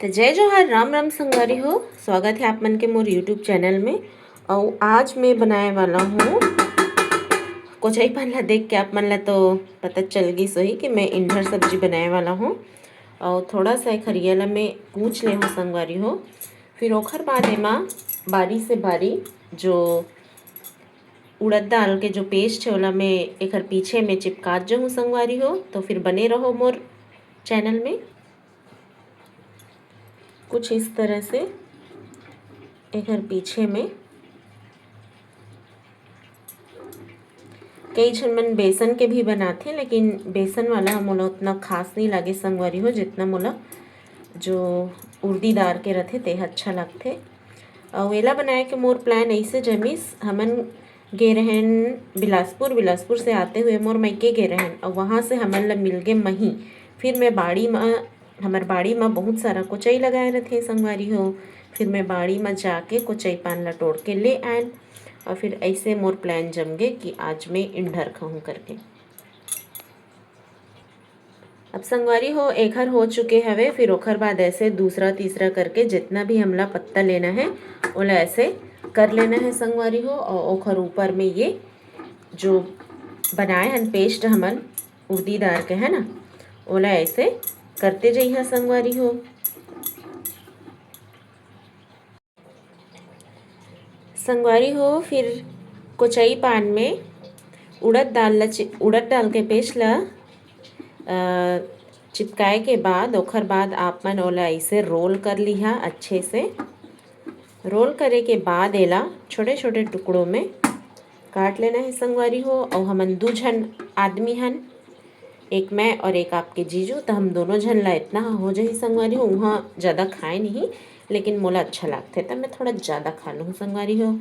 तो जय जोहार, राम राम संगवारी हो। स्वागत है आप मन के मोर यूट्यूब चैनल में। और आज मैं बनाए वाला हूँ कोचई पान ला देख के आप मन ला तो पता चल गई सही कि मैं इंडर सब्जी बनाए वाला हूँ। और थोड़ा सा खरिया ला मैं पूछ ले हूँ संगवारी हो। फिर ओखर बाद एमा बारी से बारी जो उड़द दाल के जो पेस्ट है ओला मैं एकर पीछे में चिपका जो हूँ संगवारी हो। तो फिर बने रहो मोर चैनल में। कुछ इस तरह से एक पीछे में कई झन मन बेसन के भी बनाते, लेकिन बेसन वाला मोला उतना खास नहीं लगे संगवारी हो, जितना मोला जो उर्दी दाल के रहते ते अच्छा लगते। और एला बनाए के मोर प्लान ऐसे जमिस हमन गे रहन बिलासपुर से आते हुए मोर मायके गे रहन और वहाँ से हमन ला मिल गे मही। फिर मैं बाड़ी में हमार बाड़ी में बहुत सारा कोचई लगाए रहते संगवारी हो। फिर मैं बाड़ी में जाके कोचई पान ला तोड़ के ले आएन और फिर ऐसे मोर प्लान जम गए कि आज मैं इंडर खाऊं करके। अब संगवारी हो एकर हो चुके हवे। फिर ओखर बाद ऐसे दूसरा तीसरा करके जितना भी हमला पत्ता लेना है ओला ऐसे कर लेना है संगवारी हो। और ओखर ऊपर में ये जो बनाए हन पेस्ट हमन उर्दी दाल के है ना, ओला ऐसे करते जइहा संगवारी हो। संगवारी हो फिर कोचई पान में उड़द दाल के पेस्ट ला चिपकाए के बाद ओखर बाद आप मन ओला ऐसे रोल कर लिहा। अच्छे से रोल करे के बाद एला छोटे छोटे टुकड़ों में काट लेना है संगवारी हो। और हमन 2 झन आदमी हन, एक मैं और एक आपके जीजू, तो हम दोनों झन ला इतना हो जाही संगवारी हो। वहाँ ज़्यादा खाए नहीं, लेकिन मोला अच्छा लगता है तो मैं थोड़ा ज़्यादा खा लूँ संगवारी हो।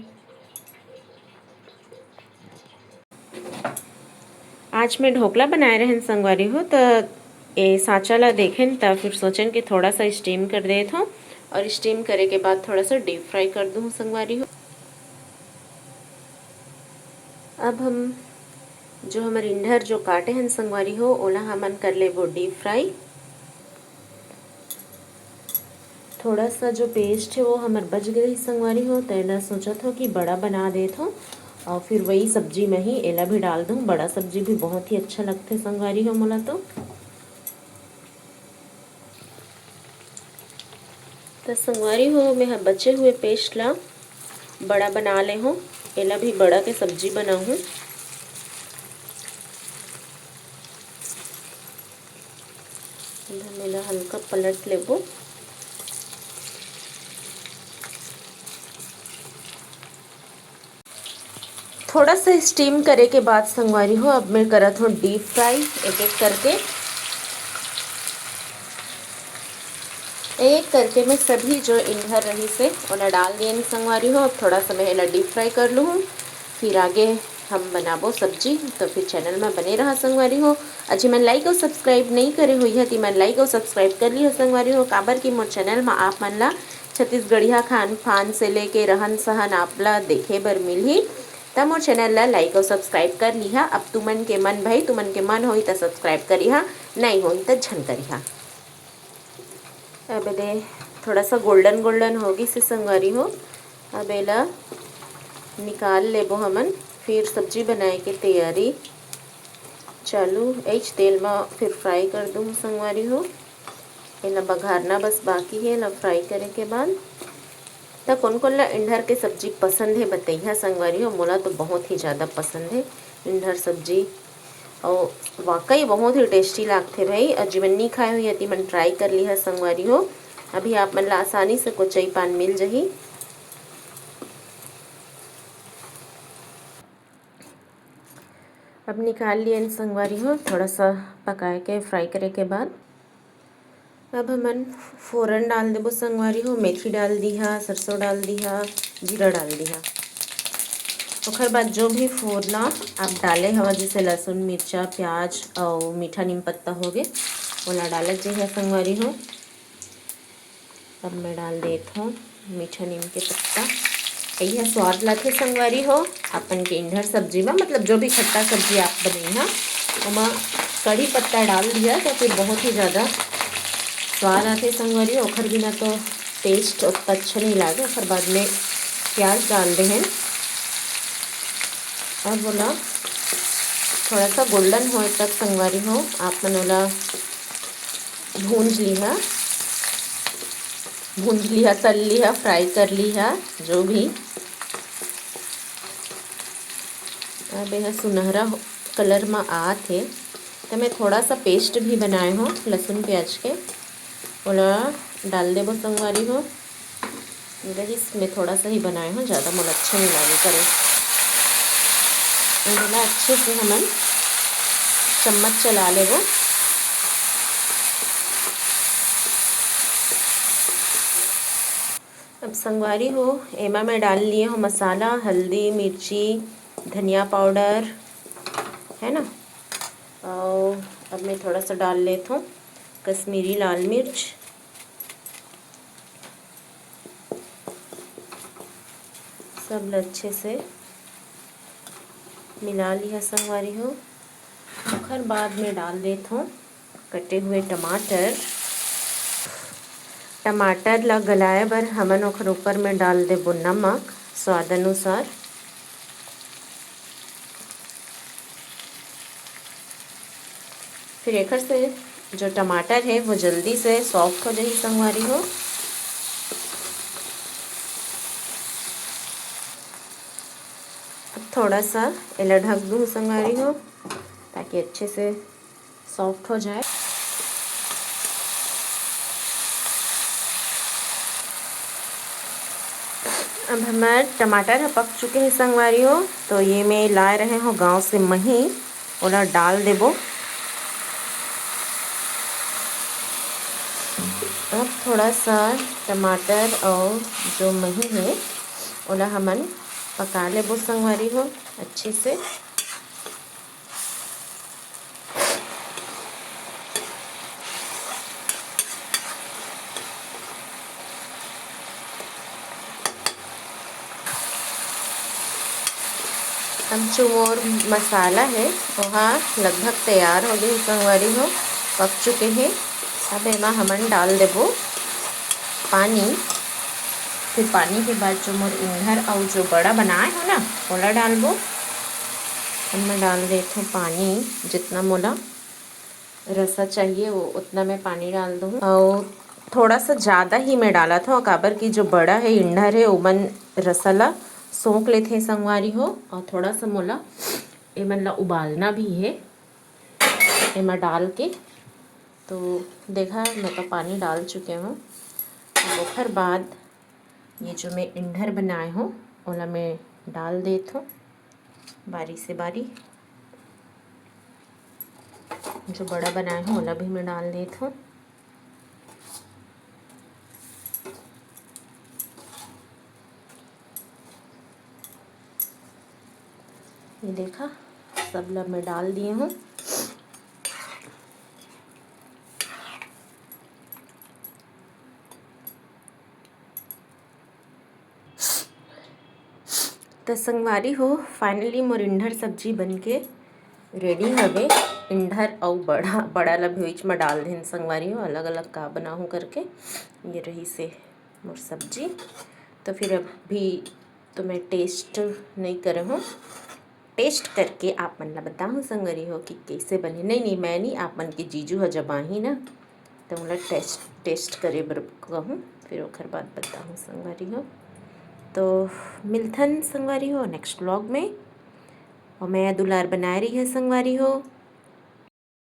आज मैं ढोकला बनाए रहन संगवारी हो, तो ये साँचा ला देखें तो फिर सोचन कि थोड़ा सा स्टीम कर देत हूँ और स्टीम करे के बाद थोड़ा सा डीप फ्राई कर दूँ संगवारी हो। अब हम जो हमारे इंडर जो काटे हैं संगवारी हो ओला हमन कर ले वो डीप फ्राई। थोड़ा सा जो पेस्ट है वो हमार बच गई संगवारी हो, तो एला सोचत हो कि बड़ा बना देत हो और फिर वही सब्जी में ही एला भी डाल दूँ। बड़ा सब्जी भी बहुत ही अच्छा लगता है संगवारी हो मोला। तो संगवारी हो मैं बचे हुए पेस्ट ला बड़ा बना ले हूँ। एला भी बड़ा के सब्जी बनाऊँ। मेला हल्का पलट लेबो। थोड़ा सा स्टीम करे के बाद संगवारी हो अब मैं करत हूँ डीप फ्राई एक करके मैं सभी जो इंडर रही से उन्हें डाल दिए संगवारी हो। अब थोड़ा सा मैं एला डीप फ्राई कर लूँ, फिर आगे हम बनाबो सब्जी। तो फिर चैनल में बने रहा संगवारी हो। अजी मन लाइक और सब्सक्राइब नहीं करे हुई है तो मन लाइक और सब्सक्राइब कर लियो संगवारी हो। काबर की मोर चैनल में आप मन ला छत्तीसगढ़िया खान पान से लेके रहन सहन आपला देखे बर मिलही। तब मोर चैनल ला लाइक और सब्सक्राइब कर लिहा। अब तुमन के मन भाई तुमन के मन होई तो सब्सक्राइब करिहा, नहीं होई तो झन करिहा। अब दे थोड़ा सा गोल्डन होगी से संगवारी हो। अब एला निकाल लेबो हमन। फिर सब्जी बनाए के तैयारी चालू। एच तेल में फिर फ्राई कर दूँ संगवारी हो। एला बघारना बस बाकी है। एला फ्राई करे के बाद तो कौन ला इंडर के सब्जी पसंद है बताइए संगवारी हो। मोला तो बहुत ही ज़्यादा पसंद है इंडर सब्जी और वाकई बहुत ही टेस्टी लगते भाई। और जीवन नहीं खाए हुई है मन ट्राई कर ली है संगवारी हो। अभी आप मन ला आसानी से कोचई पान मिल जही। अब निकाल लिए संगवारी हो थोड़ा सा पकाए के फ्राई करे के बाद। अब हमन फोरन डाल देबो संगवारी हो। मेथी डाल दिया, सरसों डाल दिया, जीरा डाल दिया। ओखर बाद जो भी फोरना आप डाले हवा जैसे लहसुन मिर्चा प्याज और मीठा नीम पत्ता हो गए ओला डालत जी है संगवारी हो। अब मैं डाल देता हूँ मीठा नीम के पत्ता। यही स्वाद लाते संगवारी हो अपन के इंडर सब्जी में। मतलब जो भी खट्टा सब्जी आप बनाई हाँ वहाँ कढ़ी पत्ता डाल दिया तो फिर बहुत ही ज़्यादा स्वाद आते संगवारी। ओखर बिना तो टेस्ट उतना अच्छा नहीं लागे। फिर बाद में प्याज डाल दे हैं और बोला थोड़ा सा गोल्डन हो तक संगवारी हो आप मन ओला भूंज लिहा तल लिहा फ्राई कर लिहा जो भी। अब यह सुनहरा कलर में आते तो मैं थोड़ा सा पेस्ट भी बनाए हो लहसुन प्याज के ओला डाल देबो संगवारी हो। रईस में थोड़ा सा ही बनाए हो, ज़्यादा मोला अच्छा नहीं लगे करे। बोला अच्छे से हमन चम्मच चला लेबो। अब संगवारी हो एमा मैं डाल लिए हो मसाला, हल्दी, मिर्ची, धनिया पाउडर है ना। और अब मैं थोड़ा सा डाल लेता हूँ कश्मीरी लाल मिर्च, सब अच्छे से मिला लिया संगवारी हो। फिर बाद में डाल देता हूँ कटे हुए टमाटर ला गलाए बर हमन ओखर ऊपर में डाल देबो नमक स्वाद अनुसार। फिर एक से जो टमाटर है वो जल्दी से सॉफ्ट हो जाए संगवारी हो। अब थोड़ा सा इला ढक दूँ संगवारी हो ताकि अच्छे से सॉफ्ट हो जाए। अब हमारे टमाटर पक चुके हैं संगवारी हो, तो ये मैं ला रहे हो गांव से मही ओला डाल देबो। अब थोड़ा सा टमाटर और जो मही है ओला हमन पका लेबो संगवारी हो अच्छे से। अब जो मोर मसाला है वहाँ लगभग तैयार हो गई संगवारी हो, पक चुके हैं। अब एमा हमन डाल देबो पानी। फिर पानी के बाद जो मोर इन्हर और जो बड़ा बनाए हो ना ओला डालबो। अब मैं डाल देती हूँ पानी, जितना मोला रसा चाहिए वो उतना मैं पानी डाल दूँ। और थोड़ा सा ज़्यादा ही मैं डाला था काबर की जो बड़ा है इन्हर है ओमन रसला सोख लेते संगवारी हो। और थोड़ा सा मोला एमन ला उबालना भी है एमा डाल के। तो देखा मैं तो पानी डाल चुके हूँ। फिर बाद ये जो मैं इन्हर बनाए हूँ ओला मैं डाल देता हूँ बारी से बारी। जो बड़ा बनाए हूँ ओला भी मैं डाल देता हूँ। ये देखा सब ला मैं डाल दिए हूँ। तो संगवारी हो फाइनली मोर इन्हर सब्जी बनके रेडी हवे। इन्हर और बड़ा ला बीच में डाल दें संगवारी हो, अलग अलग का बनाऊँ करके। ये रही से मोर सब्जी। तो फिर अभी तो मैं टेस्ट नहीं करे हूँ, टेस्ट करके आप मन ला बताऊँ संगवारी हो कि कैसे बने। नहीं मैं नहीं, आप मन के जीजू ह जब आही ना तो मोला टेस्ट करे बर कहूँ, फिर ओखर बाद बताऊँ संगवारी हो। तो मिलथन संगवारी हो नेक्स्ट व्लॉग में। और मैं दुलार बनाए रही है संगवारी हो।